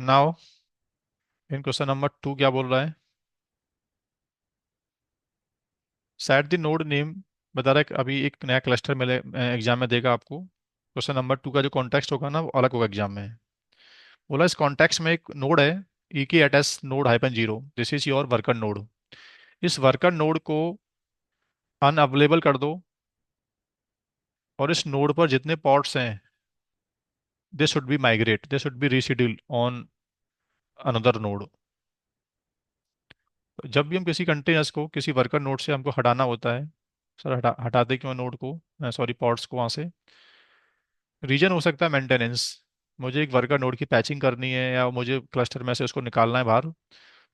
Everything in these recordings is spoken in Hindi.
नाउ इन क्वेश्चन नंबर 2 क्या बोल रहा है? सेट द नोड नेम बता रहा है कि अभी एक नया क्लस्टर मिले एग्जाम में देगा आपको। क्वेश्चन नंबर 2 का जो कॉन्टेक्स्ट होगा ना वो अलग होगा एग्जाम में। बोला इस कॉन्टेक्स्ट में एक नोड है, E K eight S node hyphen zero, this is your worker node. इस वर्कर नोड को अनअवेलेबल कर दो और इस नोड पर जितने पॉड्स हैं they should be migrate, they should be reschedule on another node. जब भी हम किसी कंटेनर्स को किसी वर्कर नोड से हमको हटाना होता है, सर हटाते क्यों नोड को, सॉरी पॉड्स को वहाँ से? रीजन हो सकता है मेंटेनेंस, मुझे एक वर्कर नोड की पैचिंग करनी है या मुझे क्लस्टर में से उसको निकालना है बाहर।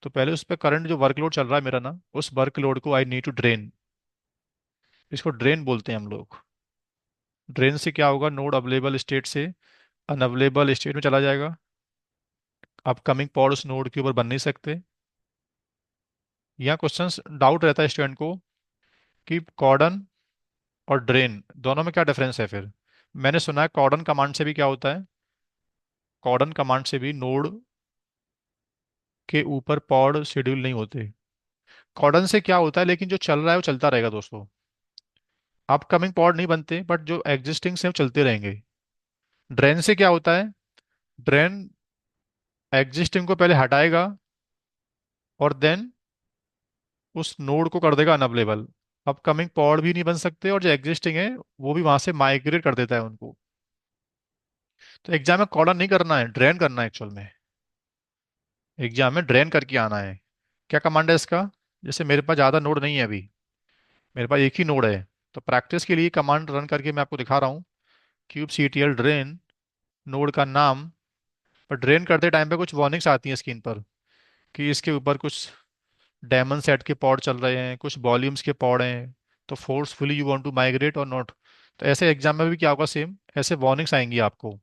तो पहले उस पर करंट जो वर्कलोड चल रहा है मेरा ना, उस वर्कलोड को आई नीड टू ड्रेन। इसको ड्रेन बोलते हैं हम लोग। ड्रेन से क्या होगा, नोड अवेलेबल स्टेट से अनअवेलेबल स्टेट में चला जाएगा। अपकमिंग पॉड उस नोड के ऊपर बन नहीं सकते। यहाँ क्वेश्चन डाउट रहता है स्टूडेंट को कि कॉर्डन और ड्रेन दोनों में क्या डिफरेंस है फिर। मैंने सुना है कॉर्डन कमांड से भी क्या होता है, कॉर्डन कमांड से भी नोड के ऊपर पॉड शेड्यूल नहीं होते। कॉर्डन से क्या होता है, लेकिन जो चल रहा है वो चलता रहेगा दोस्तों। अपकमिंग पॉड नहीं बनते बट जो एग्जिस्टिंग से वो चलते रहेंगे। ड्रेन से क्या होता है, ड्रेन एग्जिस्टिंग को पहले हटाएगा और देन उस नोड को कर देगा अनअवेलेबल। अपकमिंग पॉड भी नहीं बन सकते और जो एग्जिस्टिंग है वो भी वहां से माइग्रेट कर देता है उनको। तो एग्जाम में कॉर्डन नहीं करना है, ड्रेन करना है एक्चुअल में। एग्जाम में ड्रेन करके आना है। क्या कमांड है इसका? जैसे मेरे पास ज़्यादा नोड नहीं है अभी, मेरे पास एक ही नोड है, तो प्रैक्टिस के लिए कमांड रन करके मैं आपको दिखा रहा हूँ। Kube C T L drain, node का नाम। पर ड्रेन करते टाइम पे कुछ वार्निंग्स आती हैं स्क्रीन पर कि इसके ऊपर कुछ डायमंड सेट के पॉड चल रहे हैं, कुछ वॉल्यूम्स के पॉड हैं, तो forcefully you want to migrate or not. तो ऐसे एग्जाम में भी क्या होगा, सेम ऐसे वार्निंग्स आएंगी आपको।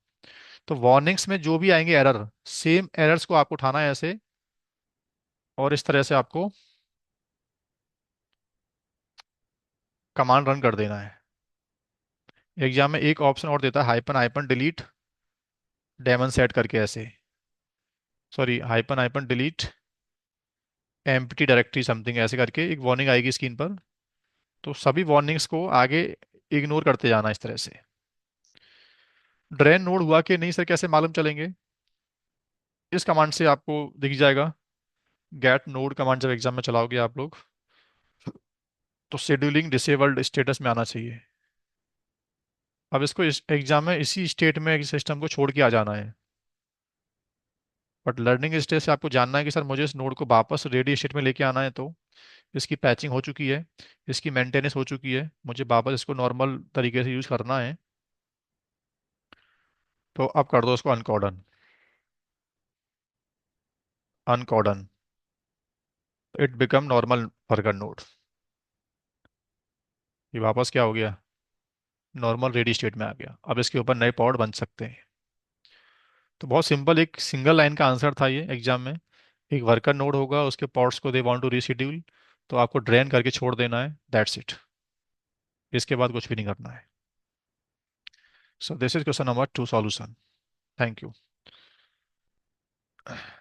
तो वार्निंग्स में जो भी आएंगे एरर, सेम एरर्स को आपको उठाना है ऐसे, और इस तरह से आपको कमांड रन कर देना है। एग्जाम में एक ऑप्शन और देता है, hyphen hyphen delete diamond set करके ऐसे, sorry hyphen hyphen delete empty directory something ऐसे करके एक वार्निंग आएगी स्क्रीन पर। तो सभी वार्निंग्स को आगे इग्नोर करते जाना इस तरह से। ड्रेन नोड हुआ कि नहीं सर, कैसे मालूम चलेंगे? इस कमांड से आपको दिख जाएगा। गेट नोड कमांड जब एग्जाम में चलाओगे आप लोग, तो शेड्यूलिंग डिसेबल्ड स्टेटस में आना चाहिए। अब इसको इस एग्जाम में इसी स्टेट में सिस्टम को छोड़ के आ जाना है। बट लर्निंग स्टेज से आपको जानना है कि सर मुझे इस नोड को वापस रेडी स्टेट में लेके आना है, तो इसकी पैचिंग हो चुकी है, इसकी मेंटेनेंस हो चुकी है, मुझे वापस इसको नॉर्मल तरीके से यूज करना है। तो अब कर दो उसको uncordon. Uncordon, it become normal worker node. ये वापस क्या हो गया, नॉर्मल रेडी स्टेट में आ गया। अब इसके ऊपर नए पॉड बन सकते हैं। तो बहुत सिंपल एक सिंगल लाइन का आंसर था ये एग्जाम में। एक वर्कर नोड होगा, उसके पॉड्स को दे वांट टू रीशेड्यूल, तो आपको ड्रेन करके छोड़ देना है, दैट्स इट। इसके बाद कुछ भी नहीं करना है। So this is question number 2 solution. Thank you.